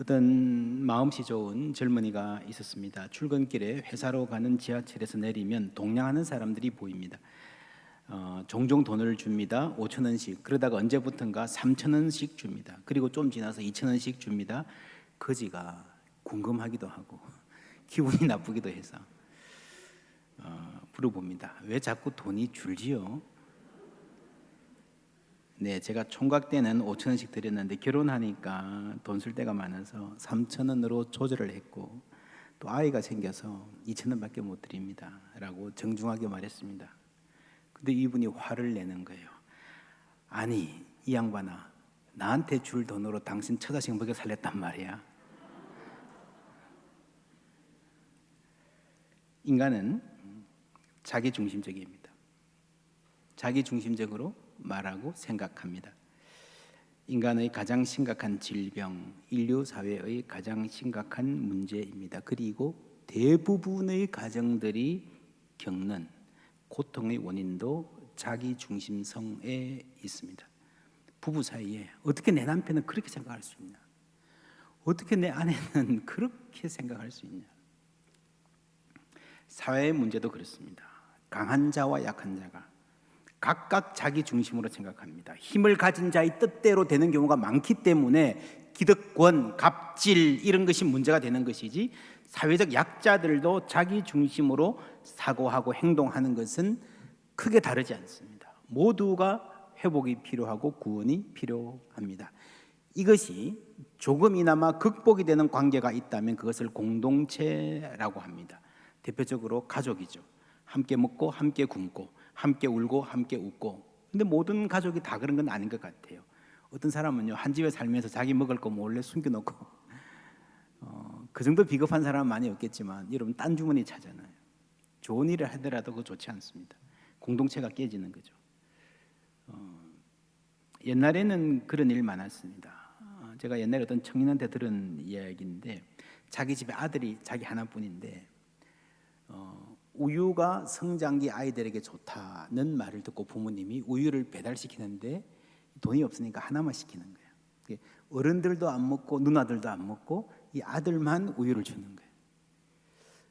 어떤 마음씨 좋은 젊은이가 있었습니다. 출근길에 회사로 가는 지하철에서 내리면 동냥하는 사람들이 보입니다. 종종 돈을 줍니다. 5천 원씩. 그러다가 언제부턴가 3천 원씩 줍니다. 그리고 좀 지나서 2천 원씩 줍니다. 거지가 궁금하기도 하고 기분이 나쁘기도 해서 물어봅니다. 왜 자꾸 돈이 줄지요? 네, 제가 총각 때는 5천 원씩 드렸는데 결혼하니까 돈 쓸 때가 많아서 3천 원으로 조절을 했고 또 아이가 생겨서 2천 원밖에 못 드립니다 라고 정중하게 말했습니다. 근데 이분이 화를 내는 거예요. 아니 이 양반아, 나한테 줄 돈으로 당신 처자식 먹여 살렸단 말이야. 인간은 자기중심적입니다. 자기중심적으로 말하고 생각합니다. 인간의 가장 심각한 질병, 인류 사회의 가장 심각한 문제입니다. 그리고 대부분의 가정들이 겪는 고통의 원인도 자기중심성에 있습니다. 부부 사이에 어떻게 내 남편은 그렇게 생각할 수 있냐? 어떻게 내 아내는 그렇게 생각할 수 있냐? 사회의 문제도 그렇습니다. 강한 자와 약한 자가 각각 자기 중심으로 생각합니다. 힘을 가진 자의 뜻대로 되는 경우가 많기 때문에 기득권, 갑질 이런 것이 문제가 되는 것이지, 사회적 약자들도 자기 중심으로 사고하고 행동하는 것은 크게 다르지 않습니다. 모두가 회복이 필요하고 구원이 필요합니다. 이것이 조금이나마 극복이 되는 관계가 있다면 그것을 공동체라고 합니다. 대표적으로 가족이죠. 함께 먹고 함께 굶고 함께 울고 함께 웃고. 근데 모든 가족이 다 그런 건 아닌 것 같아요. 어떤 사람은요, 한 집에 살면서 자기 먹을 거 몰래 숨겨놓고 그 정도 비겁한 사람은 많이 없겠지만 여러분 딴 주머니 차잖아요. 좋은 일을 하더라도 그거 좋지 않습니다. 공동체가 깨지는 거죠. 옛날에는 그런 일 많았습니다. 제가 옛날에 어떤 청년한테 들은 이야기인데, 자기 집에 아들이 자기 하나뿐인데 우유가 성장기 아이들에게 좋다는 말을 듣고 부모님이 우유를 배달시키는데 돈이 없으니까 하나만 시키는 거예요. 어른들도 안 먹고 누나들도 안 먹고 이 아들만 우유를 주는 거예요.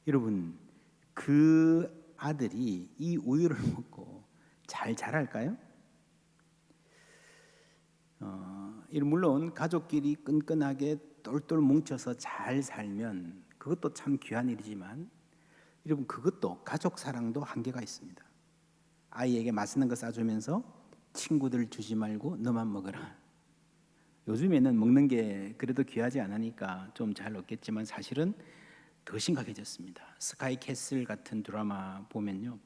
여러분, 그 아들이 이 우유를 먹고 잘 자랄까요? 물론 가족끼리 끈끈하게 똘똘 뭉쳐서 잘 살면 그것도 참 귀한 일이지만, 여러분 그것도 가족 사랑도 한계가 있습니다. 아이에게 맛있는 거 싸주면서 친구들 주지 말고 너만 먹어라. 요즘에는 먹는 게 그래도 귀하지 않으니까 좀 잘 없겠지만 사실은 더 심각해졌습니다. 스카이캐슬 같은 드라마 보면요,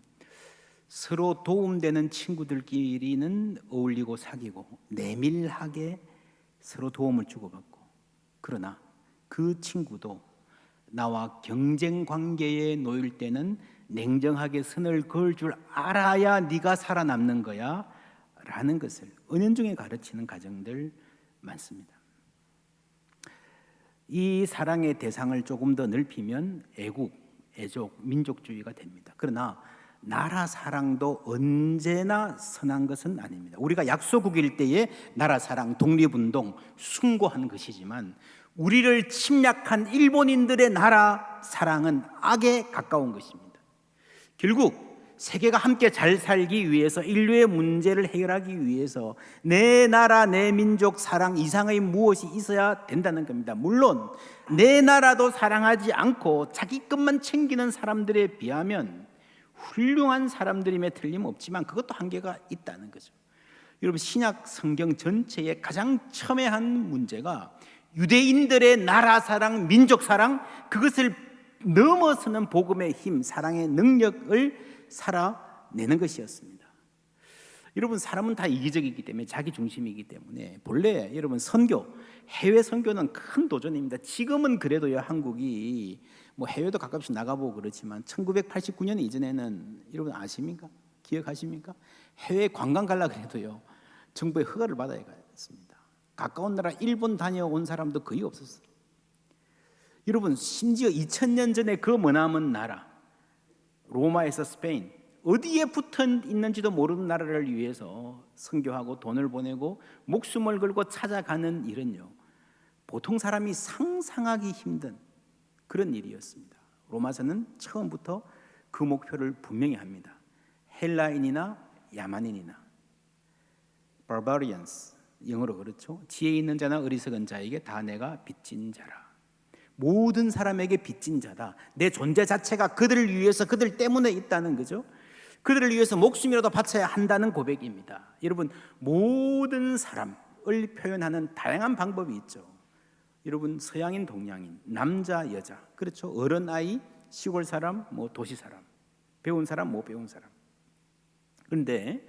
서로 도움되는 친구들끼리는 어울리고 사귀고 내밀하게 서로 도움을 주고받고, 그러나 그 친구도 나와 경쟁 관계에 놓일 때는 냉정하게 선을 그을 줄 알아야 네가 살아남는 거야 라는 것을 은연중에 가르치는 가정들 많습니다. 이 사랑의 대상을 조금 더 넓히면 애국, 애족, 민족주의가 됩니다. 그러나 나라 사랑도 언제나 선한 것은 아닙니다. 우리가 약소국일 때에 나라 사랑, 독립운동, 숭고한 것이지만 우리를 침략한 일본인들의 나라 사랑은 악에 가까운 것입니다. 결국 세계가 함께 잘 살기 위해서, 인류의 문제를 해결하기 위해서 내 나라, 내 민족 사랑 이상의 무엇이 있어야 된다는 겁니다. 물론 내 나라도 사랑하지 않고 자기 것만 챙기는 사람들에 비하면 훌륭한 사람들임에 틀림없지만 그것도 한계가 있다는 거죠. 여러분, 신약 성경 전체의 가장 첨예한 문제가 유대인들의 나라 사랑, 민족 사랑, 그것을 넘어서는 복음의 힘, 사랑의 능력을 살아내는 것이었습니다. 여러분, 사람은 다 이기적이기 때문에, 자기 중심이기 때문에 본래 여러분 선교, 해외 선교는 큰 도전입니다. 지금은 그래도요, 한국이 뭐 해외도 가끔씩 나가보고 그렇지만 1989년 이전에는 여러분 아십니까? 기억하십니까? 해외 관광 가려고 해도요, 정부의 허가를 받아야 했습니다. 가까운 나라 일본 다녀온 사람도 거의 없었어요. 여러분, 심지어 2000년 전에 그 머나먼 나라, 로마에서 스페인, 어디에 붙어 있는지도 모르는 나라를 위해서 선교하고 돈을 보내고 목숨을 걸고 찾아가는 일은요, 보통 사람이 상상하기 힘든 그런 일이었습니다. 로마서는 처음부터 그 목표를 분명히 합니다. 헬라인이나 야만인이나 barbarians, 영어로 그렇죠. 지혜 있는 자나 어리석은 자에게 다 내가 빚진 자라. 모든 사람에게 빚진 자다. 내 존재 자체가 그들을 위해서, 그들 때문에 있다는 거죠. 그들을 위해서 목숨이라도 바쳐야 한다는 고백입니다. 여러분, 모든 사람을 표현하는 다양한 방법이 있죠. 여러분, 서양인, 동양인, 남자, 여자, 그렇죠. 어른아이, 시골 사람, 도시 사람, 배운 사람, 못 배운 사람. 그런데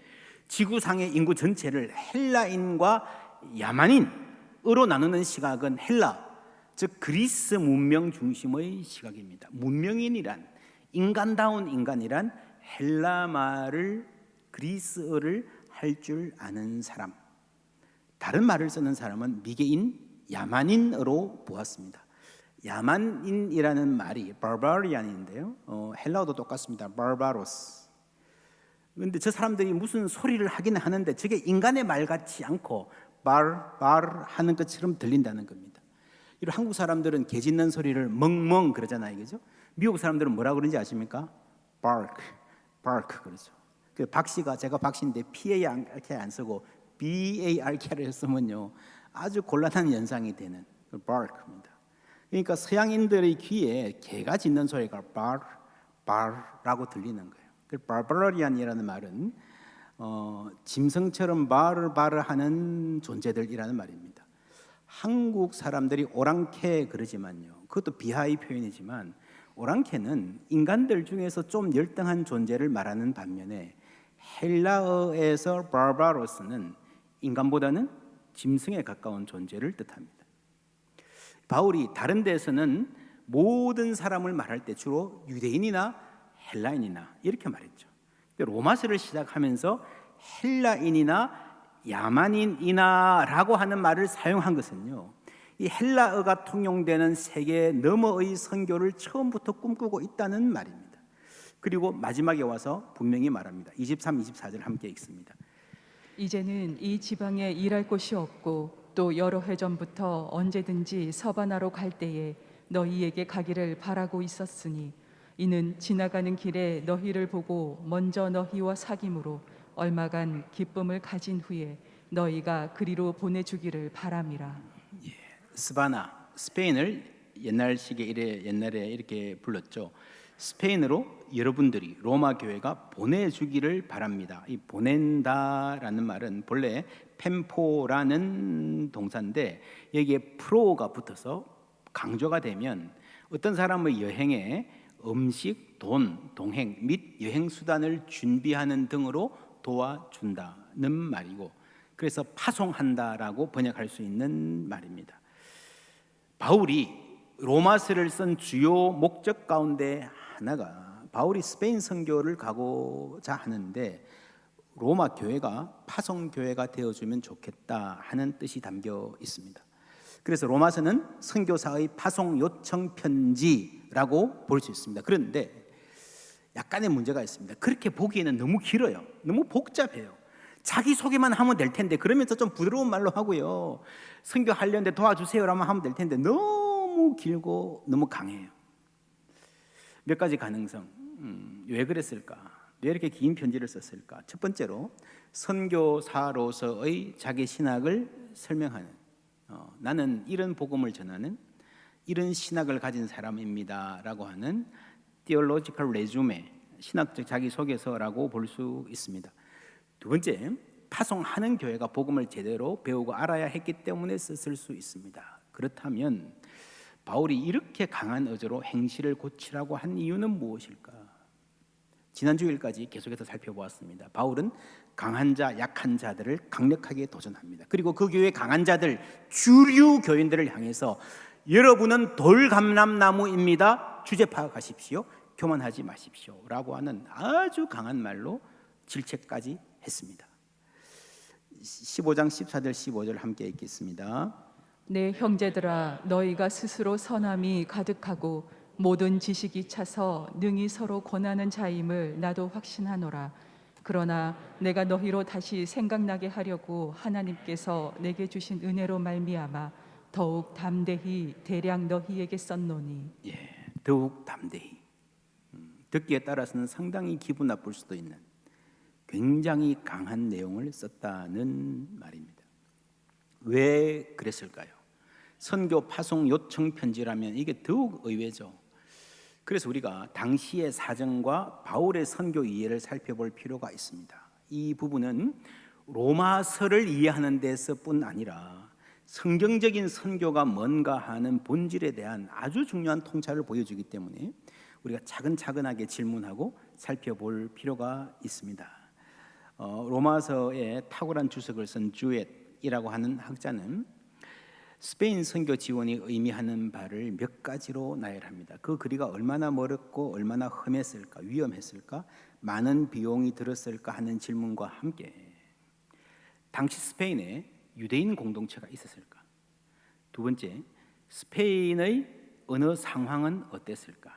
지구상의 인구 전체를 헬라인과 야만인으로 나누는 시각은 헬라, 즉 그리스 문명 중심의 시각입니다. 문명인이란, 인간다운 인간이란 헬라 말을, 그리스어를 할 줄 아는 사람, 다른 말을 쓰는 사람은 미개인, 야만인으로 보았습니다. 야만인이라는 말이 barbarian인데요, 헬라어도 똑같습니다. barbaros. 그런데 저 사람들이 무슨 소리를 하기는 하는데 저게 인간의 말 같지 않고 bar 하는 것처럼 들린다는 겁니다. 한국 사람들은 개 짖는 소리를 멍멍 그러잖아요, 그죠? 미국 사람들은 뭐라 그러는지 아십니까? bark 그러죠. 박 씨가, 제가 박 씨인데 PARK 안 쓰고 BARK를 쓰면요 아주 곤란한 연상이 되는 bark입니다. 그러니까 서양인들의 귀에 개가 짖는 소리가 bar라고 들리는 거예요. barbarian이라는 말은 짐승처럼 말을 하는 존재들이라는 말입니다. 한국 사람들이 오랑캐 그러지만요, 그것도 비하의 표현이지만 오랑캐는 인간들 중에서 좀 열등한 존재를 말하는 반면에 헬라어에서 barbaros는 인간보다는 짐승에 가까운 존재를 뜻합니다. 바울이 다른 데서는 모든 사람을 말할 때 주로 유대인이나 헬라인이나 이렇게 말했죠. 로마서를 시작하면서 헬라인이나 야만인이나 라고 하는 말을 사용한 것은요, 이 헬라어가 통용되는 세계 너머의 선교를 처음부터 꿈꾸고 있다는 말입니다. 그리고 마지막에 와서 분명히 말합니다. 23, 24절 함께 읽습니다. 이제는 이 지방에 일할 곳이 없고 또 여러 해 전부터 언제든지 서바나로 갈 때에 너희에게 가기를 바라고 있었으니 이는 지나가는 길에 너희를 보고 먼저 너희와 사귐으로 얼마간 기쁨을 가진 후에 너희가 그리로 보내주기를 바람이라. 스바나, 스페인을 옛날에 이렇게 불렀죠. 스페인으로 여러분들이 로마 교회가 보내주기를 바랍니다. 이 보낸다라는 말은 본래 펜포라는 동사인데 여기에 프로가 붙어서 강조가 되면 어떤 사람의 여행에 음식, 돈, 동행 및 여행 수단을 준비하는 등으로 도와준다는 말이고, 그래서 파송한다라고 번역할 수 있는 말입니다. 바울이 로마서를 쓴 주요 목적 가운데 하나가 바울이 스페인 선교를 가고자 하는데 로마 교회가 파송 교회가 되어주면 좋겠다 하는 뜻이 담겨 있습니다. 그래서 로마서는 선교사의 파송 요청 편지라고 볼 수 있습니다. 그런데 약간의 문제가 있습니다. 그렇게 보기에는 너무 길어요. 너무 복잡해요. 자기 소개만 하면 될 텐데, 그러면서 좀 부드러운 말로 하고요, 선교하려는데 도와주세요라면 하면 될 텐데 너무 길고 너무 강해요. 몇 가지 가능성, 왜 그랬을까? 왜 이렇게 긴 편지를 썼을까? 첫 번째로 선교사로서의 자기 신학을 설명하는, 나는 이런 복음을 전하는 이런 신학을 가진 사람입니다 라고 하는 theological resume, 신학적 자기소개서라고 볼 수 있습니다. 두 번째, 파송하는 교회가 복음을 제대로 배우고 알아야 했기 때문에 썼을 수 있습니다. 그렇다면 바울이 이렇게 강한 어조로 행실을 고치라고 한 이유는 무엇일까? 지난 주일까지 계속해서 살펴보았습니다. 바울은 강한 자, 약한 자들을 강력하게 도전합니다. 그리고 그 교회 강한 자들, 주류 교인들을 향해서 여러분은 돌감람나무입니다, 주제 파악하십시오, 교만하지 마십시오 라고 하는 아주 강한 말로 질책까지 했습니다. 15장 14절 15절 함께 읽겠습니다. 내 형제들아, 너희가 스스로 선함이 가득하고 모든 지식이 차서 능히 서로 권하는 자임을 나도 확신하노라. 그러나 내가 너희로 다시 생각나게 하려고 하나님께서 내게 주신 은혜로 말미암아 더욱 담대히 대략 너희에게 썼노니 예, 더욱 담대히. 듣기에 따라서는 상당히 기분 나쁠 수도 있는 굉장히 강한 내용을 썼다는 말입니다. 왜 그랬을까요? 선교 파송 요청 편지라면 이게 더욱 의외죠. 그래서 우리가 당시의 사정과 바울의 선교 이해를 살펴볼 필요가 있습니다. 이 부분은 로마서를 이해하는 데서뿐 아니라 성경적인 선교가 뭔가 하는 본질에 대한 아주 중요한 통찰을 보여주기 때문에 우리가 차근차근하게 질문하고 살펴볼 필요가 있습니다. 로마서에 탁월한 주석을 쓴 주엣이라고 하는 학자는 스페인 선교 지원이 의미하는 바를 몇 가지로 나열합니다. 그 거리가 얼마나 멀었고 얼마나 험했을까, 위험했을까, 많은 비용이 들었을까 하는 질문과 함께 당시 스페인에 유대인 공동체가 있었을까? 두 번째, 스페인의 언어 상황은 어땠을까?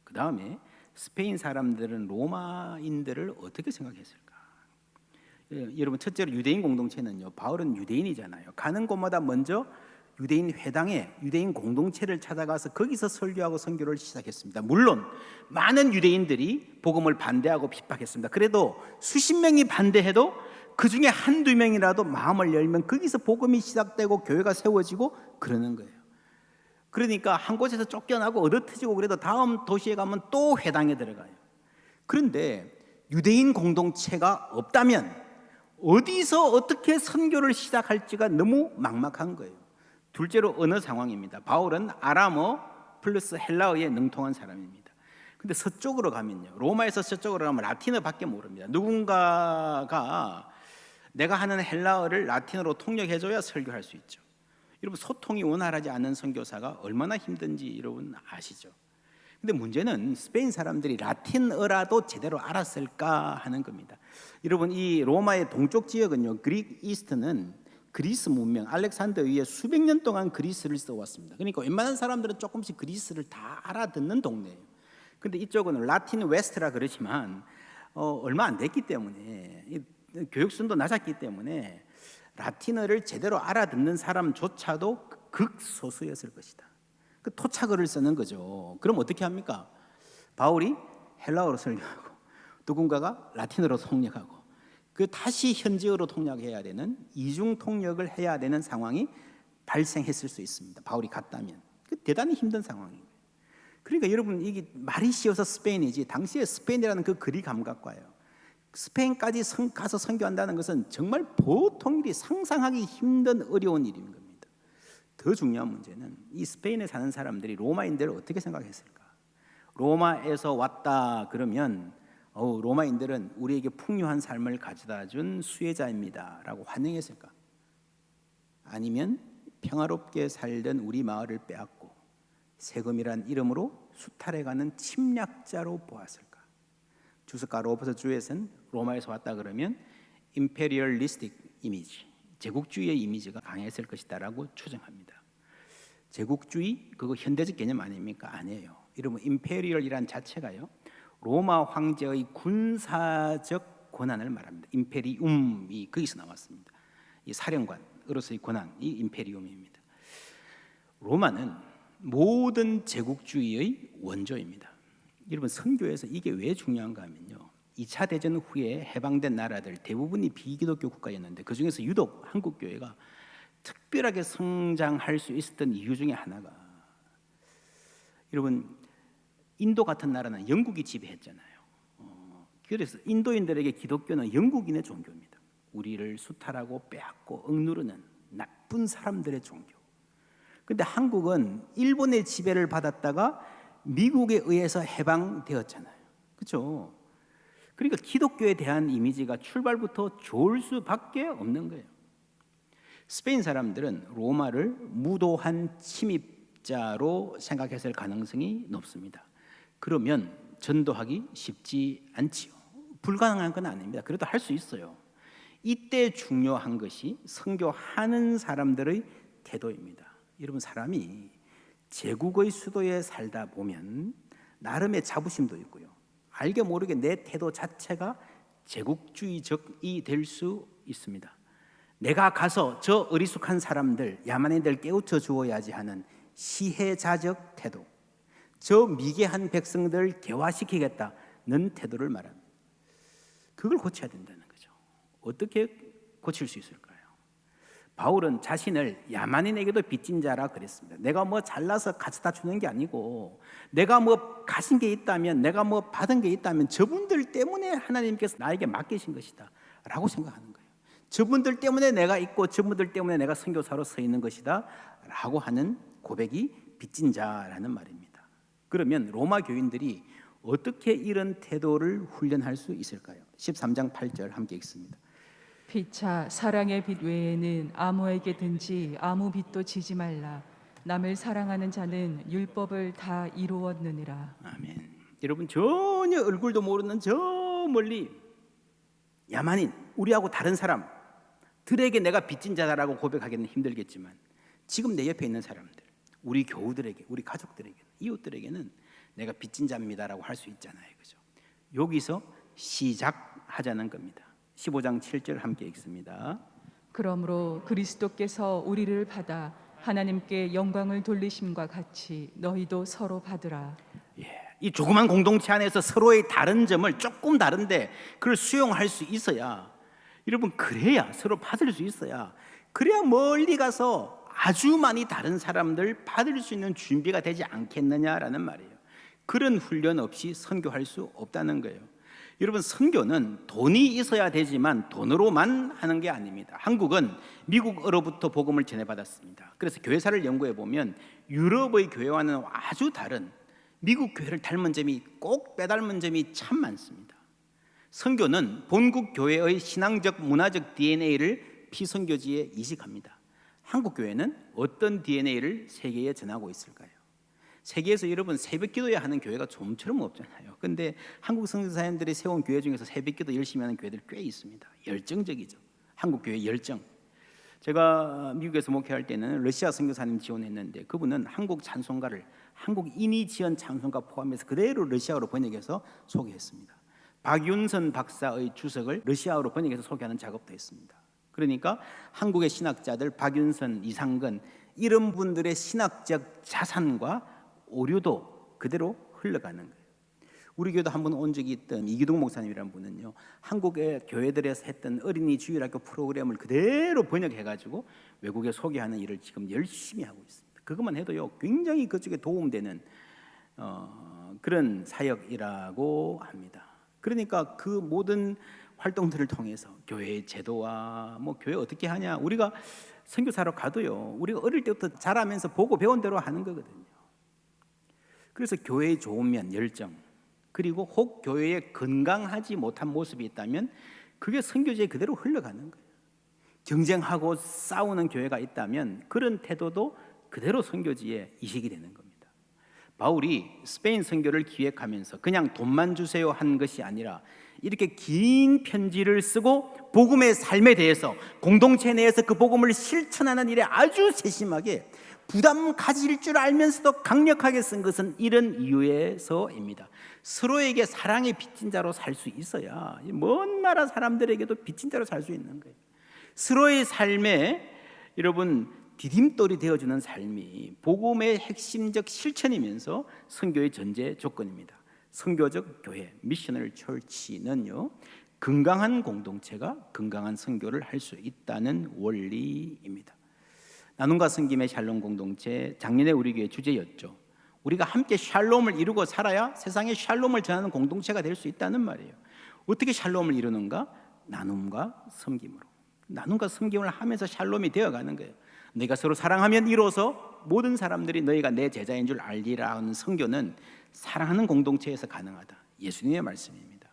그 다음에 스페인 사람들은 로마인들을 어떻게 생각했을까? 여러분, 첫째로 유대인 공동체는요, 바울은 유대인이잖아요. 가는 곳마다 먼저 유대인 회당에 유대인 공동체를 찾아가서 거기서 설교하고 선교를 시작했습니다. 물론 많은 유대인들이 복음을 반대하고 핍박했습니다. 그래도 수십 명이 반대해도 그 중에 한두 명이라도 마음을 열면 거기서 복음이 시작되고 교회가 세워지고 그러는 거예요. 그러니까 한 곳에서 쫓겨나고 얻어터지고 그래도 다음 도시에 가면 또 회당에 들어가요. 그런데 유대인 공동체가 없다면 어디서 어떻게 선교를 시작할지가 너무 막막한 거예요. 둘째로 언어 상황입니다. 바울은 아람어 플러스 헬라어에 능통한 사람입니다. 근데 서쪽으로 가면요, 로마에서 서쪽으로 가면 라틴어밖에 모릅니다. 누군가가 내가 하는 헬라어를 라틴어로 통역해줘야 설교할 수 있죠. 여러분, 소통이 원활하지 않은 선교사가 얼마나 힘든지 여러분 아시죠? 근데 문제는 스페인 사람들이 라틴어라도 제대로 알았을까 하는 겁니다. 여러분, 이 로마의 동쪽 지역은요, 그릭 이스트는 그리스 문명, 알렉산더 위에 수백 년 동안 그리스를 써왔습니다. 그러니까 웬만한 사람들은 조금씩 그리스를 다 알아듣는 동네예요. 근데 이쪽은 라틴 웨스트라 그러지만 얼마 안 됐기 때문에 교육 수준도 낮았기 때문에 라틴어를 제대로 알아듣는 사람조차도 극소수였을 것이다. 그 토착어를 쓰는 거죠. 그럼 어떻게 합니까? 바울이 헬라어로 설교하고 누군가가 라틴어로 통역하고 그 다시 현지어로 통역해야 되는 이중 통역을 해야 되는 상황이 발생했을 수 있습니다. 바울이 갔다면 그 대단히 힘든 상황이에요. 그러니까 여러분, 이게 말이 쉬워서 스페인이지 당시에 스페인이라는 그 거리 감각과요, 스페인까지 가서 선교한다는 것은 정말 보통 일이, 상상하기 힘든 어려운 일인 겁니다. 더 중요한 문제는 이 스페인에 사는 사람들이 로마인들을 어떻게 생각했을까? 로마에서 왔다 그러면 로마인들은 우리에게 풍요한 삶을 가져다 준 수혜자입니다 라고 환영했을까? 아니면 평화롭게 살던 우리 마을을 빼앗고 세금이란 이름으로 수탈해가는 침략자로 보았을까? 주석가 로버트 주엣은 로마에서 왔다 그러면 임페리얼리스틱 이미지, 제국주의의 이미지가 강했을 것이다 라고 추정합니다. 제국주의, 그거 현대적 개념 아닙니까? 아니에요. 여러분, 임페리얼이란 자체가요, 로마 황제의 군사적 권한을 말합니다. 임페리움이 거기서 나왔습니다. 이 사령관으로서의 권한이 임페리움입니다. 로마는 모든 제국주의의 원조입니다. 여러분, 선교에서 이게 왜 중요한가 하면요, 2차 대전 후에 해방된 나라들 대부분이 비기독교 국가였는데 그 중에서 유독 한국 교회가 특별하게 성장할 수 있었던 이유 중에 하나가, 여러분, 인도 같은 나라는 영국이 지배했잖아요. 그래서 인도인들에게 기독교는 영국인의 종교입니다. 우리를 수탈하고 빼앗고 억누르는 나쁜 사람들의 종교. 근데 한국은 일본의 지배를 받았다가 미국에 의해서 해방되었잖아요. 그렇죠? 그러니까 기독교에 대한 이미지가 출발부터 좋을 수밖에 없는 거예요. 스페인 사람들은 로마를 무도한 침입자로 생각했을 가능성이 높습니다. 그러면 전도하기 쉽지 않지요. 불가능한 건 아닙니다. 그래도 할 수 있어요. 이때 중요한 것이 선교하는 사람들의 태도입니다. 여러분, 사람이 제국의 수도에 살다 보면 나름의 자부심도 있고요, 알게 모르게 내 태도 자체가 제국주의적이 될 수 있습니다. 내가 가서 저 어리숙한 사람들, 야만인들 깨우쳐 주어야지 하는 시혜자적 태도, 저 미개한 백성들 개화시키겠다는 태도를 말합니다. 그걸 고쳐야 된다는 거죠. 어떻게 고칠 수 있을까요? 바울은 자신을 야만인에게도 빚진 자라 그랬습니다. 내가 뭐 잘나서 가져다 주는 게 아니고, 내가 뭐 가진 게 있다면, 내가 뭐 받은 게 있다면 저분들 때문에 하나님께서 나에게 맡기신 것이다 라고 생각하는 거예요. 저분들 때문에 내가 있고 저분들 때문에 내가 선교사로 서 있는 것이다 라고 하는 고백이 빚진 자라는 말입니다. 그러면 로마 교인들이 어떻게 이런 태도를 훈련할 수 있을까요? 13장 8절 함께 읽습니다. 피차 사랑의 빚 외에는 아무에게든지 아무 빚도 지지 말라. 남을 사랑하는 자는 율법을 다 이루었느니라. 아멘. 여러분, 전혀 얼굴도 모르는 저 멀리 야만인, 우리하고 다른 사람들에게 내가 빚진 자다라고 고백하기는 힘들겠지만, 지금 내 옆에 있는 사람들, 우리 교우들에게, 우리 가족들에게, 이웃들에게는 내가 빚진 자입니다라고 할 수 있잖아요, 그죠? 여기서 시작하자는 겁니다. 15장 7절 함께 읽습니다. 그러므로 그리스도께서 우리를 받아 하나님께 영광을 돌리심과 같이 너희도 서로 받으라. 이 조그만 공동체 안에서 서로의 다른 점을 조금 다른데 그걸 수용할 수 있어야, 여러분, 그래야 서로 받을 수 있어야, 그래야 멀리 가서 아주 많이 다른 사람들 받을 수 있는 준비가 되지 않겠느냐라는 말이에요. 그런 훈련 없이 선교할 수 없다는 거예요. 여러분, 선교는 돈이 있어야 되지만 돈으로만 하는 게 아닙니다. 한국은 미국으로부터 복음을 전해받았습니다. 그래서 교회사를 연구해 보면 유럽의 교회와는 아주 다른, 미국 교회를 닮은 점이, 꼭 빼닮은 점이 참 많습니다. 선교는 본국 교회의 신앙적 문화적 DNA를 피선교지에 이식합니다. 한국 교회는 어떤 DNA를 세계에 전하고 있을까요? 세계에서 여러분 새벽기도에 하는 교회가 좀처럼 없잖아요. 근데 한국 선교사님들이 세운 교회 중에서 새벽기도 열심히 하는 교회들 꽤 있습니다. 열정적이죠. 한국 교회 열정. 제가 미국에서 목회할 때는 러시아 선교사님 지원했는데, 그분은 한국 찬송가를 한국인이 지은 찬송가 포함해서 그대로 러시아어로 번역해서 소개했습니다. 박윤선 박사의 주석을 러시아어로 번역해서 소개하는 작업도 했습니다. 그러니까 한국의 신학자들, 박윤선, 이상근, 이런 분들의 신학적 자산과 오류도 그대로 흘러가는 거예요. 우리 교회도 한번 온 적이 있던 이기동 목사님이라는 분은요, 한국의 교회들에서 했던 어린이 주일학교 프로그램을 그대로 번역해가지고 외국에 소개하는 일을 지금 열심히 하고 있습니다. 그것만 해도요, 굉장히 그쪽에 도움되는 그런 사역이라고 합니다. 그러니까 그 모든 활동들을 통해서 교회의 제도와 뭐 교회 어떻게 하냐, 우리가 선교사로 가도요, 우리가 어릴 때부터 자라면서 보고 배운 대로 하는 거거든요. 그래서 교회의 좋은 면, 열정, 그리고 혹 교회에 건강하지 못한 모습이 있다면 그게 선교지에 그대로 흘러가는 거예요. 경쟁하고 싸우는 교회가 있다면 그런 태도도 그대로 선교지에 이식이 되는 겁니다. 바울이 스페인 선교를 기획하면서 그냥 돈만 주세요 한 것이 아니라 이렇게 긴 편지를 쓰고 복음의 삶에 대해서 공동체 내에서 그 복음을 실천하는 일에 아주 세심하게 부담 가질 줄 알면서도 강력하게 쓴 것은 이런 이유에서입니다. 서로에게 사랑의 빚진 자로 살 수 있어야 먼 나라 사람들에게도 빚진 자로 살 수 있는 거예요. 서로의 삶에 여러분 디딤돌이 되어주는 삶이 복음의 핵심적 실천이면서 선교의 전제 조건입니다. 선교적 교회, 미셔널 철치는요, 건강한 공동체가 건강한 선교를 할 수 있다는 원리입니다. 나눔과 섬김의 샬롬 공동체, 작년에 우리 교회 주제였죠. 우리가 함께 샬롬을 이루고 살아야 세상에 샬롬을 전하는 공동체가 될 수 있다는 말이에요. 어떻게 샬롬을 이루는가? 나눔과 섬김으로. 나눔과 섬김을 하면서 샬롬이 되어가는 거예요. 너희가 서로 사랑하면 이로써 모든 사람들이 너희가 내 제자인 줄 알리라는 선교는 사랑하는 공동체에서 가능하다. 예수님의 말씀입니다.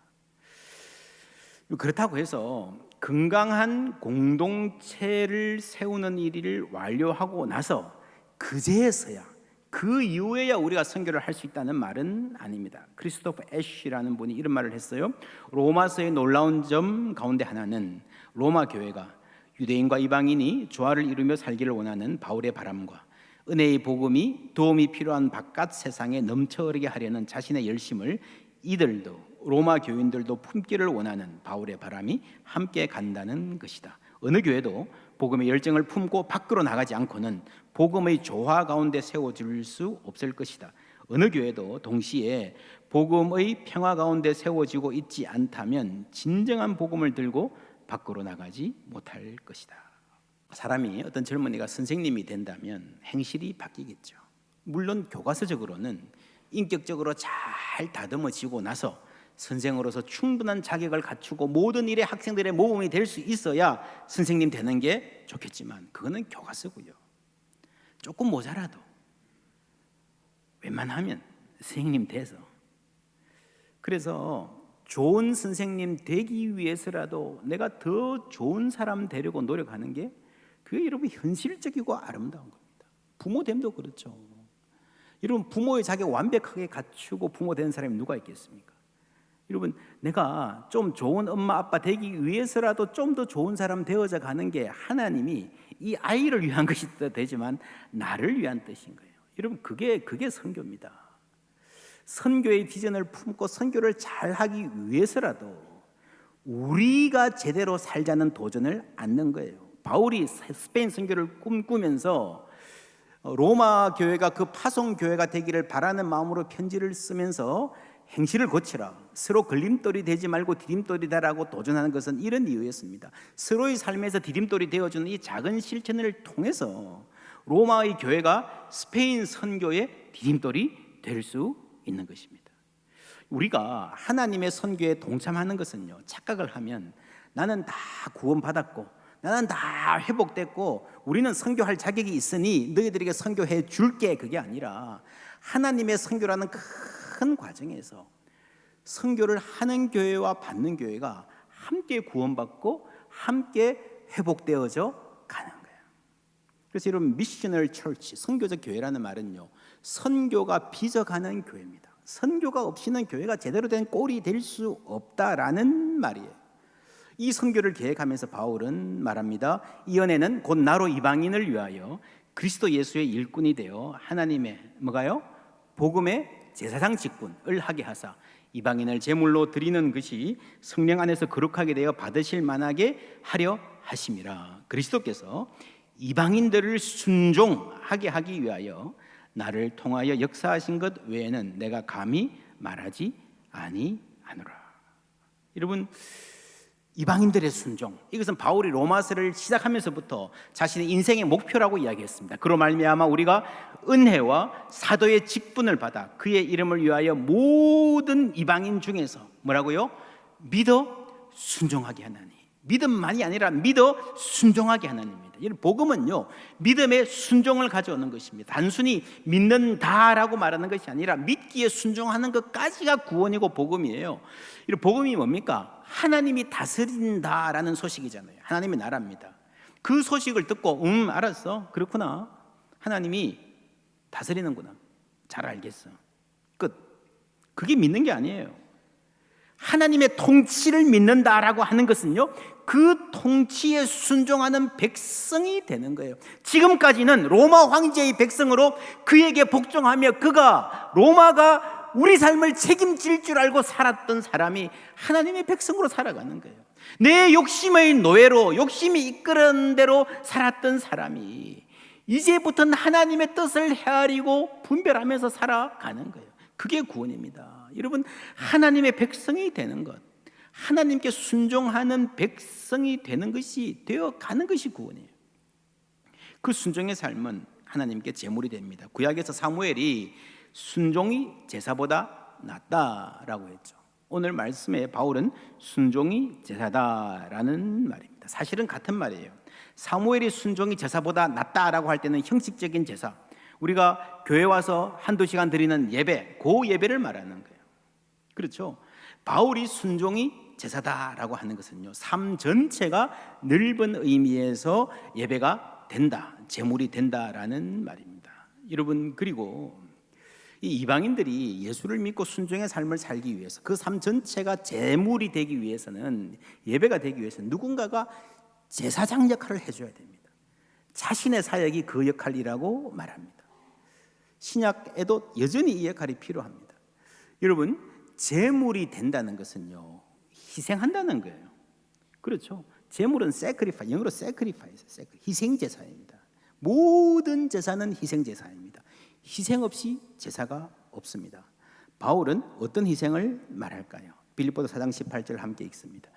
그렇다고 해서 건강한 공동체를 세우는 일을 완료하고 나서 그제서야, 그 이후에야 우리가 선교를 할 수 있다는 말은 아닙니다. 크리스토퍼 애쉬라는 분이 이런 말을 했어요. 로마서의 놀라운 점 가운데 하나는 로마 교회가 유대인과 이방인이 조화를 이루며 살기를 원하는 바울의 바람과 은혜의 복음이 도움이 필요한 바깥 세상에 넘쳐 흐르게 하려는 자신의 열심을 이들도 로마 교인들도 품기를 원하는 바울의 바람이 함께 간다는 것이다. 어느 교회도 복음의 열정을 품고 밖으로 나가지 않고는 복음의 조화 가운데 세워질 수 없을 것이다. 어느 교회도 동시에 복음의 평화 가운데 세워지고 있지 않다면 진정한 복음을 들고 밖으로 나가지 못할 것이다. 사람이 어떤 젊은이가 선생님이 된다면 행실이 바뀌겠죠. 물론 교과서적으로는 인격적으로 잘 다듬어지고 나서 선생으로서 충분한 자격을 갖추고 모든 일에 학생들의 모범이 될 수 있어야 선생님 되는 게 좋겠지만 그거는 교과서고요. 조금 모자라도 웬만하면 선생님 돼서, 그래서 좋은 선생님 되기 위해서라도 내가 더 좋은 사람 되려고 노력하는 게 그게 여러분 현실적이고 아름다운 겁니다. 부모됨도 그렇죠. 여러분 부모의 자격 완벽하게 갖추고 부모 되는 사람이 누가 있겠습니까? 여러분 내가 좀 좋은 엄마 아빠 되기 위해서라도 좀 더 좋은 사람 되어져 가는 게 하나님이 이 아이를 위한 것이 되지만 나를 위한 뜻인 거예요. 여러분 그게 선교입니다. 선교의 비전을 품고 선교를 잘하기 위해서라도 우리가 제대로 살자는 도전을 안는 거예요. 바울이 스페인 선교를 꿈꾸면서 로마 교회가 그 파송 교회가 되기를 바라는 마음으로 편지를 쓰면서 행실을 고치라, 서로 걸림돌이 되지 말고 디딤돌이 되라고 도전하는 것은 이런 이유였습니다. 서로의 삶에서 디딤돌이 되어주는 이 작은 실천을 통해서 로마의 교회가 스페인 선교의 디딤돌이 될 수 있는 것입니다. 우리가 하나님의 선교에 동참하는 것은요, 착각을 하면 나는 다 구원받았고 나는 다 회복됐고 우리는 선교할 자격이 있으니 너희들에게 선교해 줄게, 그게 아니라 하나님의 선교라는 큰 과정에서 선교를 하는 교회와 받는 교회가 함께 구원받고 함께 회복되어져 가는 거예요. 그래서 여러분 미셔널 처치, 선교적 교회라는 말은요, 선교가 빚어가는 교회입니다. 선교가 없이는 교회가 제대로 된 꼴이 될 수 없다라는 말이에요. 이 선교를 계획하면서 바울은 말합니다. 이 연애는 곧 나로 이방인을 위하여 그리스도 예수의 일꾼이 되어 하나님의 뭐가요? 복음의 제사장 직분을 하게 하사 이방인을 제물로 드리는 것이 성령 안에서 거룩하게 되어 받으실 만하게 하려 하심이라. 그리스도께서 이방인들을 순종하게 하기 위하여 나를 통하여 역사하신 것 외에는 내가 감히 말하지 아니하노라. 여러분 이방인들의 순종, 이것은 바울이 로마서를 시작하면서부터 자신의 인생의 목표라고 이야기했습니다. 그로 말미암아 우리가 은혜와 사도의 직분을 받아 그의 이름을 위하여 모든 이방인 중에서 뭐라고요? 믿어 순종하게 하나니. 믿음만이 아니라 믿어 순종하게 하나님입니다. 이 복음은요, 믿음의 순종을 가져오는 것입니다. 단순히 믿는다라고 말하는 것이 아니라 믿기에 순종하는 것까지가 구원이고 복음이에요. 이 복음이 뭡니까? 하나님이 다스린다라는 소식이잖아요. 하나님의 나라입니다. 그 소식을 듣고 알았어, 그렇구나, 하나님이 다스리는구나, 잘 알겠어, 끝. 그게 믿는 게 아니에요. 하나님의 통치를 믿는다라고 하는 것은요, 그 통치에 순종하는 백성이 되는 거예요. 지금까지는 로마 황제의 백성으로 그에게 복종하며 그가 로마가 우리 삶을 책임질 줄 알고 살았던 사람이 하나님의 백성으로 살아가는 거예요. 내 욕심의 노예로 욕심이 이끄는 대로 살았던 사람이 이제부터는 하나님의 뜻을 헤아리고 분별하면서 살아가는 거예요. 그게 구원입니다. 여러분, 하나님의 백성이 되는 것, 하나님께 순종하는 백성이 되는 것이 되어가는 것이 구원이에요. 그 순종의 삶은 하나님께 제물이 됩니다. 구약에서 사무엘이 순종이 제사보다 낫다라고 했죠. 오늘 말씀에 바울은 순종이 제사다라는 말입니다. 사실은 같은 말이에요. 사무엘이 순종이 제사보다 낫다라고 할 때는 형식적인 제사, 우리가 교회 와서 한두 시간 드리는 예배, 그 예배를 말하는 거예요. 그렇죠? 바울이 순종이 제사다라고 하는 것은요, 삶 전체가 넓은 의미에서 예배가 된다, 제물이 된다라는 말입니다. 여러분, 그리고 이 이방인들이 예수를 믿고 순종의 삶을 살기 위해서, 그 삶 전체가 제물이 되기 위해서는, 예배가 되기 위해서는 누군가가 제사장 역할을 해줘야 됩니다. 자신의 사역이 그 역할이라고 말합니다. 신약에도 여전히 이 역할이 필요합니다. 여러분, 제물이 된다는 것은요, 희생한다는 거예요. 그렇죠? 재물은 sacrifice, 영어로 sacrifice, 희생 제사입니다. 모든 제사는 희생 제사입니다. 희생 없이 제사가 없습니다. 바울은 어떤 희생을 말할까요? 빌립보서 4장 18절 함께 읽습니다.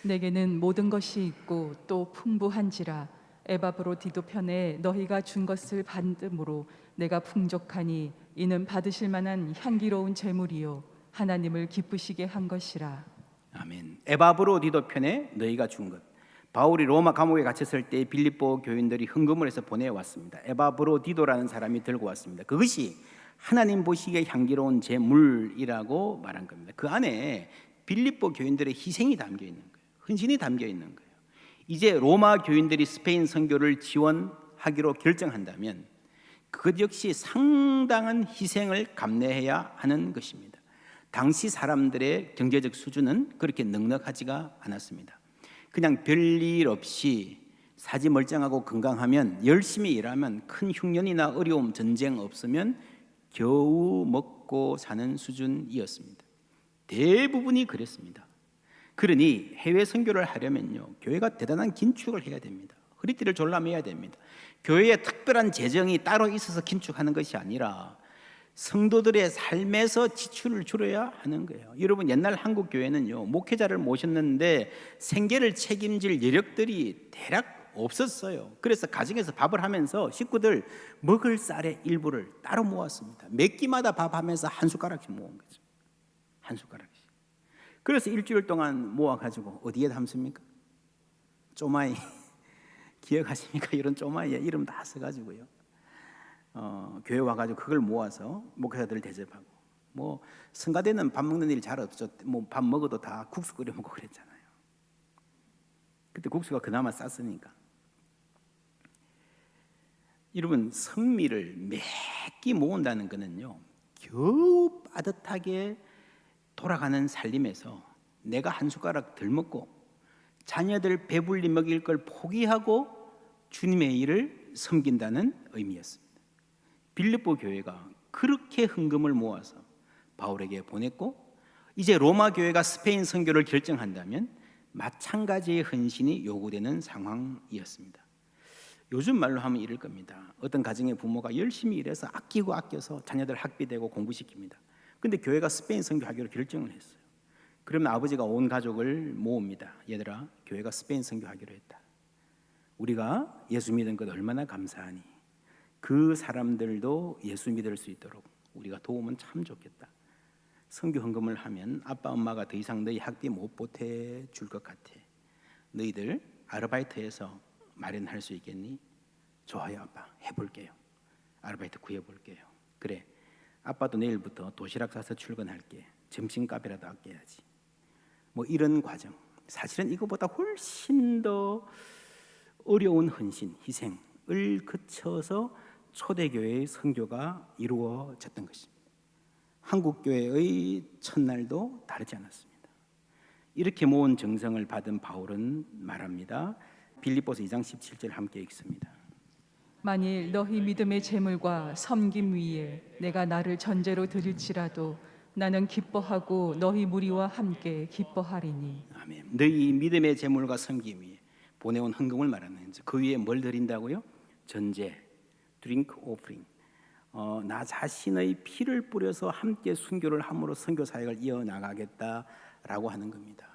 내게는 모든 것이 있고 또 풍부한지라 에바브로디도 편에 너희가 준 것을 받음으로 내가 풍족하니 이는 받으실 만한 향기로운 제물이요 하나님을 기쁘시게 한 것이라. 아멘. 에바브로디도 편에 너희가 준 것. 바울이 로마 감옥에 갇혔을 때 빌립보 교인들이 헌금을 해서 보내왔습니다. 에바브로디도라는 사람이 들고 왔습니다. 그것이 하나님 보시기에 향기로운 제물이라고 말한 겁니다. 그 안에 빌립보 교인들의 희생이 담겨 있는 거예요. 헌신이 담겨 있는 거예요. 이제 로마 교인들이 스페인 선교를 지원하기로 결정한다면 그것 역시 상당한 희생을 감내해야 하는 것입니다. 당시 사람들의 경제적 수준은 그렇게 넉넉하지가 않았습니다. 그냥 별일 없이 사지 멀쩡하고 건강하면 열심히 일하면 큰 흉년이나 어려움, 전쟁 없으면 겨우 먹고 사는 수준이었습니다. 대부분이 그랬습니다. 그러니 해외 선교를 하려면요, 교회가 대단한 긴축을 해야 됩니다. 허리띠를 졸라매야 됩니다. 교회에 특별한 재정이 따로 있어서 긴축하는 것이 아니라 성도들의 삶에서 지출을 줄여야 하는 거예요. 여러분, 옛날 한국 교회는요, 목회자를 모셨는데 생계를 책임질 여력들이 대략 없었어요. 그래서 가정에서 밥을 하면서 식구들 먹을 쌀의 일부를 따로 모았습니다. 몇 끼마다 밥하면서 한 숟가락씩 모은 거죠. 한 숟가락씩. 그래서 일주일 동안 모아가지고 어디에 담습니까? 쪼마이 기억하십니까? 이런 쪼마이에 이름 다 써가지고요. 교회 와가지고 그걸 모아서 목회자들을 대접하고, 뭐 성가대는 밥 먹는 일이 잘 없죠. 뭐 밥 먹어도 다 국수 끓여 먹고 그랬잖아요. 그때 국수가 그나마 쌌으니까. 여러분, 성미를 몇 끼 모은다는 것은요, 겨우 빠듯하게 돌아가는 살림에서 내가 한 숟가락 덜 먹고 자녀들 배불리 먹일 걸 포기하고 주님의 일을 섬긴다는 의미였습니다. 빌립보 교회가 그렇게 헌금을 모아서 바울에게 보냈고, 이제 로마 교회가 스페인 선교를 결정한다면 마찬가지의 헌신이 요구되는 상황이었습니다. 요즘 말로 하면 이럴 겁니다. 어떤 가정의 부모가 열심히 일해서 아끼고 아껴서 자녀들 학비되고 공부시킵니다. 근데 교회가 스페인 선교하기로 결정을 했어요. 그러면 아버지가 온 가족을 모읍니다. 얘들아, 교회가 스페인 선교하기로 했다. 우리가 예수 믿은 것 얼마나 감사하니. 그 사람들도 예수 믿을 수 있도록 우리가 도우면 참 좋겠다. 선교 헌금을 하면 아빠 엄마가 더 이상 너희 학비 못 보태줄 것 같아. 너희들 아르바이트해서 마련할 수 있겠니? 좋아요 아빠, 해볼게요. 아르바이트 구해볼게요. 그래, 아빠도 내일부터 도시락 싸서 출근할게. 점심값이라도 아껴야지. 뭐 이런 과정, 사실은 이거보다 훨씬 더 어려운 헌신, 희생을 거쳐서 초대교회의 선교가 이루어졌던 것입니다. 한국교회의 첫날도 다르지 않았습니다. 이렇게 모은 정성을 받은 바울은 말합니다. 빌립보서 2장 17절 함께 읽습니다. 만일 너희 믿음의 재물과 섬김 위에 내가 나를 전제로 드릴지라도 나는 기뻐하고 너희 무리와 함께 기뻐하리니. 아멘. 너희 믿음의 재물과 섬김 위에 보내온 헌금을 말하는 거죠. 그 위에 뭘 드린다고요? 전제, drink offering. 나 자신의 피를 뿌려서 함께 순교를 함으로 선교 사역을 이어나가겠다라고 하는 겁니다.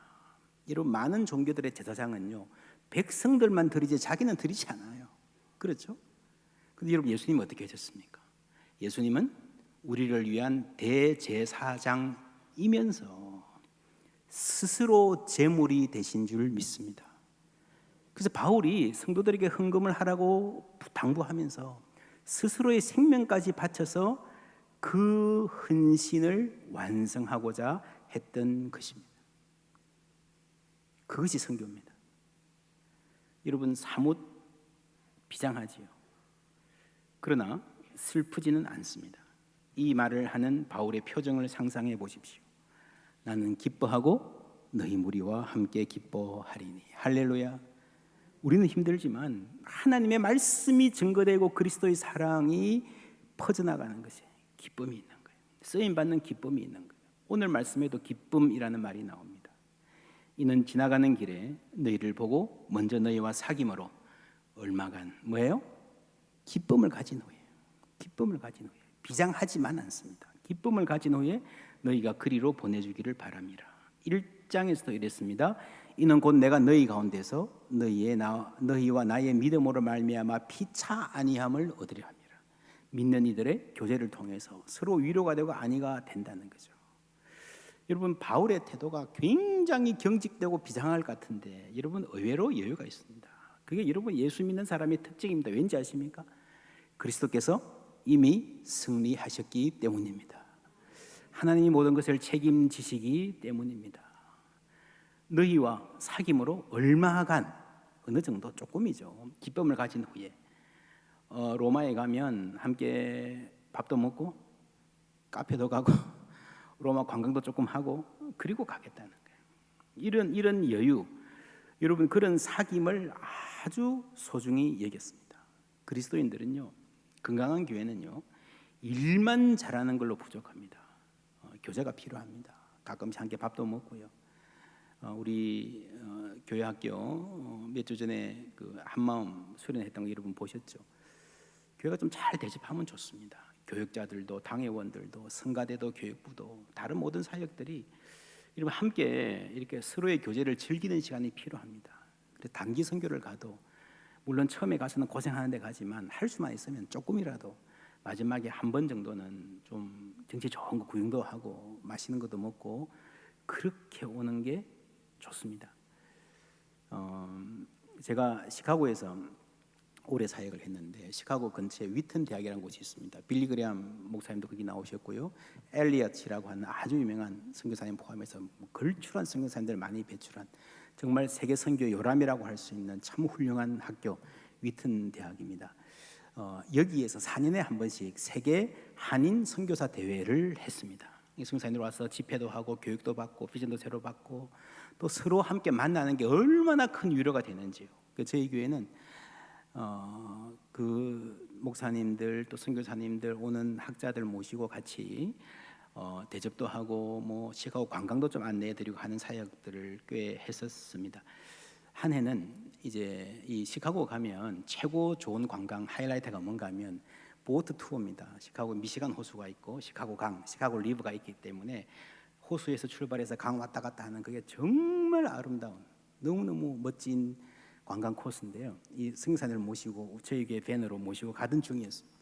이런 많은 종교들의 제사장은요, 백성들만 드리지 자기는 드리지 않아요. 그렇죠? 근데 여러분, 예수님은 어떻게 하셨습니까? 예수님은 우리를 위한 대제사장이면서 스스로 제물이 되신 줄 믿습니다. 그래서 바울이 성도들에게 헌금을 하라고 당부하면서 스스로의 생명까지 바쳐서 그 헌신을 완성하고자 했던 것입니다. 그것이 선교입니다. 여러분, 사뭇 비장하지요. 그러나 슬프지는 않습니다. 이 말을 하는 바울의 표정을 상상해 보십시오. 나는 기뻐하고 너희 무리와 함께 기뻐하리니. 할렐루야. 우리는 힘들지만 하나님의 말씀이 증거되고 그리스도의 사랑이 퍼져나가는 것에 기쁨이 있는 거예요. 쓰임받는 기쁨이 있는 거예요. 오늘 말씀에도 기쁨이라는 말이 나옵니다. 이는 지나가는 길에 너희를 보고 먼저 너희와 사귐으로 얼마간 뭐예요? 기쁨을 가진 후에, 기쁨을 가진 후에, 비장하지만 않습니다. 기쁨을 가진 후에 너희가 그리로 보내주기를 바랍니다. 1장에서도 이랬습니다. 이는 곧 내가 너희 가운데서 너희와 나의 믿음으로 말미암아 피차 아니함을 얻으려 합니다. 믿는 이들의 교제를 통해서 서로 위로가 되고 안위가 된다는 거죠. 여러분, 바울의 태도가 굉장히 경직되고 비상할 것 같은데 여러분, 의외로 여유가 있습니다. 그게 여러분 예수 믿는 사람의 특징입니다. 왠지 아십니까? 그리스도께서 이미 승리하셨기 때문입니다. 하나님이 모든 것을 책임지시기 때문입니다. 너희와 사귐으로 얼마간, 어느 정도, 조금이죠. 기쁨을 가진 후에 로마에 가면 함께 밥도 먹고 카페도 가고 로마 관광도 조금 하고 그리고 가겠다는 거예요. 이런 여유, 여러분, 그런 사귐을 아주 소중히 여겼습니다. 그리스도인들은요, 건강한 교회는요, 일만 잘하는 걸로 부족합니다. 교제가 필요합니다. 가끔씩 함께 밥도 먹고요. 우리 교회 학교 몇 주 전에 그 한마음 수련했던 거 여러분 보셨죠? 교회가 좀 잘 대접하면 좋습니다. 교육자들도 당회원들도 성가대도 교육부도 다른 모든 사역들이 여러분 함께 이렇게 서로의 교제를 즐기는 시간이 필요합니다. 그래서 단기 선교를 가도 물론 처음에 가서는 고생하는 데 가지만 할 수만 있으면 조금이라도 마지막에 한 번 정도는 좀 정치 좋은 거 구경도 하고 맛있는 것도 먹고 그렇게 오는 게 좋습니다. 제가 시카고에서 오래 사역을 했는데 시카고 근처에 위튼 대학이라는 곳이 있습니다. 빌리 그레암 목사님도 거기 나오셨고요. 엘리엇이라고 하는 아주 유명한 선교사님 포함해서 걸출한 선교사님들 많이 배출한 정말 세계 선교 요람이라고 할 수 있는 참 훌륭한 학교 위튼 대학입니다. 여기에서 4년에 한 번씩 세계 한인 선교사 대회를 했습니다. 이 선교사님들 와서 집회도 하고 교육도 받고 비전도 새로 받고 또 서로 함께 만나는 게 얼마나 큰 위로가 되는지요. 저희 교회는 그 목사님들 또 선교사님들 오는 학자들 모시고 같이 대접도 하고 뭐 시카고 관광도 좀 안내해드리고 하는 사역들을 꽤 했었습니다. 한 해는 이제 이 시카고 가면 최고 좋은 관광 하이라이트가 뭔가 하면 보트 투어입니다. 시카고 미시간 호수가 있고 시카고 강, 시카고 리브가 있기 때문에 호수에서 출발해서 강 왔다 갔다 하는 그게 정말 아름다운 너무너무 멋진 관광 코스인데요. 이 선교사님을 모시고 저희 교회 밴으로 모시고 가던 중이었습니다.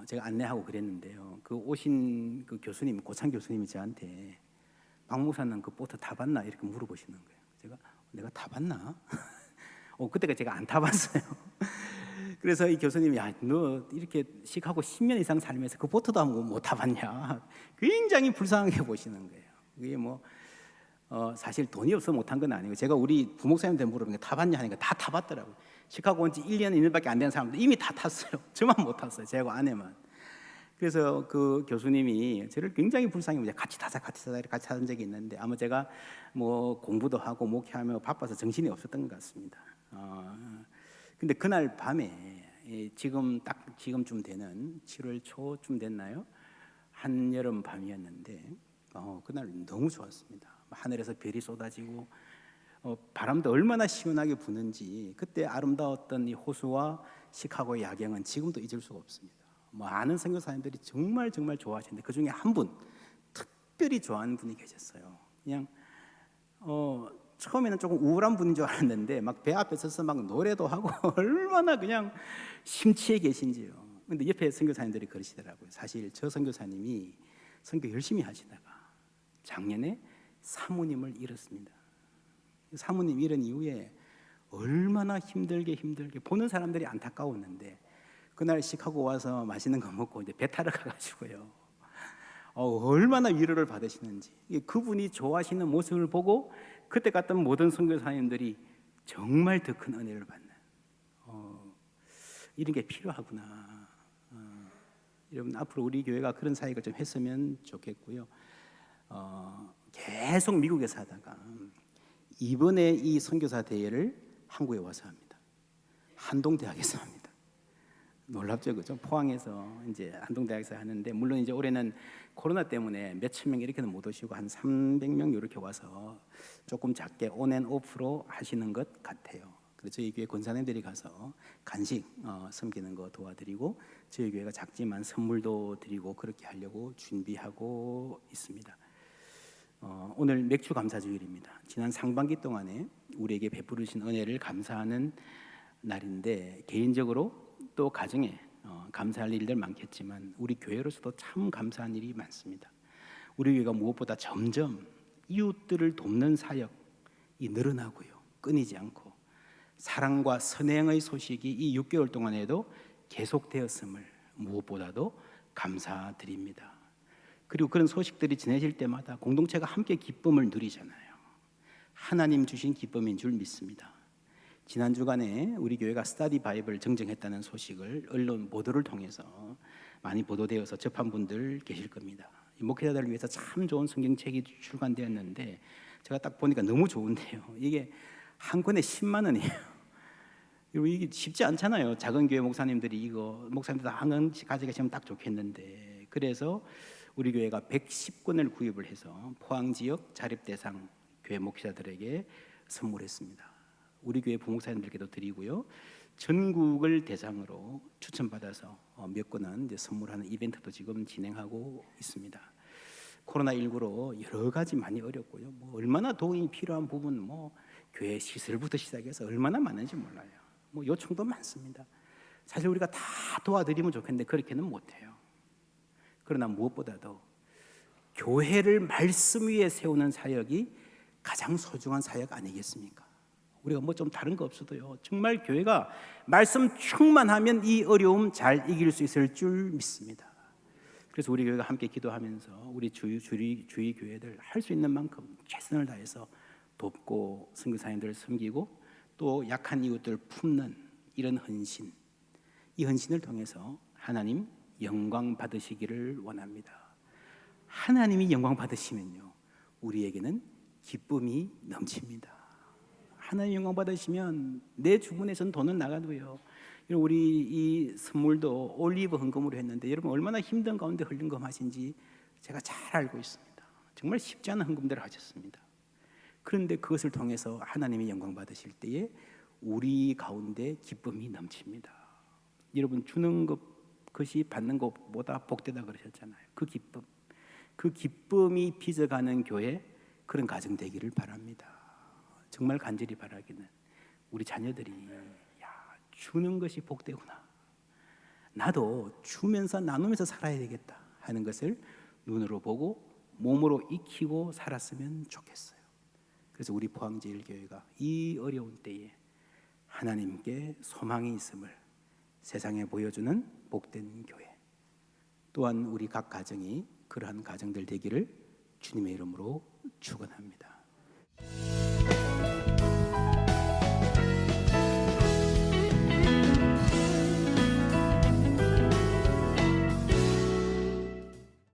제가 안내하고 그랬는데요. 그 오신 그 교수님, 고창 교수님이 저한테 박 목사는 그 보트 타봤나 이렇게 물어보시는 거예요. 제가 내가 타봤나? 그때가 제가 안 타봤어요. 그래서 이 교수님이 너 이렇게 시카고 10년 이상 살면서 그 보트도 한번 못 타봤냐? 굉장히 불쌍하게 보시는 거예요. 그게 뭐 사실 돈이 없어 못한 건 아니고 제가 우리 부목사님한테 물어보니까 타봤냐 하니까 다 타봤더라고요. 시카고 온 지 1년 2년밖에 안 된 사람들 이미 다 탔어요. 저만 못 탔어요. 제하고 아내만. 그래서 그 교수님이 저를 굉장히 불쌍히 보자. 같이 타자 이렇게 같이 타던 적이 있는데 아마 제가 뭐 공부도 하고 목회하며 바빠서 정신이 없었던 것 같습니다. 근데 그날 밤에 지금쯤 되는 7월 초쯤 됐나요? 한여름 밤이었는데 그날 너무 좋았습니다. 하늘에서 별이 쏟아지고 바람도 얼마나 시원하게 부는지 그때 아름다웠던 이 호수와 시카고의 야경은 지금도 잊을 수가 없습니다. 많은 선교사님들이 정말 좋아하시는데 그 중에 한 분 특별히 좋아하는 분이 계셨어요. 그냥 처음에는 조금 우울한 분인 줄 알았는데 막 배 앞에 서서 막 노래도 하고 얼마나 그냥 심취해 계신지요. 근데 옆에 선교사님들이 그러시더라고요. 사실 저 선교사님이 선교 열심히 하시다가 작년에 사모님을 잃었습니다. 사모님 잃은 이후에 얼마나 힘들게 보는 사람들이 안타까웠는데 그날 시카고 와서 맛있는 거 먹고 이제 배 타러 가가지고요. 얼마나 위로를 받으시는지 그분이 좋아하시는 모습을 보고 그때 갔던 모든 선교사님들이 정말 더 큰 은혜를 받는 이런 게 필요하구나. 여러분 앞으로 우리 교회가 그런 사역을 좀 했으면 좋겠고요. 계속 미국에 사다가 이번에 이 선교사 대회를 한국에 와서 합니다. 한동대학에서 합니다. 놀랍죠, 그죠? 포항에서 이제 한동대학에서 하는데 물론 이제 올해는 코로나 때문에 몇천 명 이렇게는 못 오시고 한 300명 이렇게 와서 조금 작게 온앤오프로 하시는 것 같아요. 그래서 저희 교회 권사님들이 가서 간식 섬기는 거 도와드리고 저희 교회가 작지만 선물도 드리고 그렇게 하려고 준비하고 있습니다. 오늘 맥주 감사 주일입니다. 지난 상반기 동안에 우리에게 베푸르신 은혜를 감사하는 날인데 개인적으로 또 가정에 감사할 일들 많겠지만 우리 교회로서도 참 감사한 일이 많습니다. 우리 교회가 무엇보다 점점 이웃들을 돕는 사역이 늘어나고요, 끊이지 않고 사랑과 선행의 소식이 이 6개월 동안에도 계속되었음을 무엇보다도 감사드립니다. 그리고 그런 소식들이 전해질 때마다 공동체가 함께 기쁨을 누리잖아요. 하나님 주신 기쁨인 줄 믿습니다. 지난 주간에 우리 교회가 스터디 바이블 정정했다는 소식을 언론 보도를 통해서 많이 보도되어서 접한 분들 계실 겁니다. 목회자들을 위해서 참 좋은 성경책이 출간되었는데 제가 딱 보니까 너무 좋은데요. 이게 한 권에 10만 원이에요. 그리고 이게 쉽지 않잖아요. 작은 교회 목사님들이 이거 목사님들 한 권씩 가져가시면 딱 좋겠는데 그래서 우리 교회가 110권을 구입을 해서 포항 지역 자립 대상 교회 목회자들에게 선물했습니다. 우리 교회 부목사님들께도 드리고요. 전국을 대상으로 추천받아서 몇 권은 이제 선물하는 이벤트도 지금 진행하고 있습니다. 코로나19로 여러 가지 많이 어렵고요. 뭐 얼마나 도움이 필요한 부분, 뭐 교회 시설부터 시작해서 얼마나 많은지 몰라요. 뭐 요청도 많습니다. 사실 우리가 다 도와드리면 좋겠는데 그렇게는 못해요. 그러나 무엇보다도 교회를 말씀 위에 세우는 사역이 가장 소중한 사역 아니겠습니까? 우리가 뭐 좀 다른 거 없어도요, 정말 교회가 말씀 충만하면 이 어려움 잘 이길 수 있을 줄 믿습니다. 그래서 우리 교회가 함께 기도하면서 우리 주위 교회들 할 수 있는 만큼 최선을 다해서 돕고 선교사님들을 섬기고 또 약한 이웃들을 품는 이런 헌신, 이 헌신을 통해서 하나님 영광 받으시기를 원합니다. 하나님이 영광 받으시면요, 우리에게는 기쁨이 넘칩니다. 하나님 영광 받으시면 내 주문에선 돈은 나가도요, 우리 이 선물도 올리브 헌금으로 했는데 여러분 얼마나 힘든 가운데 헌금하신지 제가 잘 알고 있습니다. 정말 쉽지 않은 헌금들을 하셨습니다. 그런데 그것을 통해서 하나님이 영광 받으실 때에 우리 가운데 기쁨이 넘칩니다. 여러분 주는 것이 받는 것보다 복되다 그러셨잖아요. 그 기쁨이 빚어가는 교회, 그런 가정 되기를 바랍니다. 정말 간절히 바라기는 우리 자녀들이 주는 것이 복되구나, 나도 주면서 나누면서 살아야 되겠다 하는 것을 눈으로 보고 몸으로 익히고 살았으면 좋겠어요. 그래서 우리 포항제일교회가 이 어려운 때에 하나님께 소망이 있음을 세상에 보여주는 복된 교회, 또한 우리 각 가정이 그러한 가정들 되기를 주님의 이름으로 축원합니다.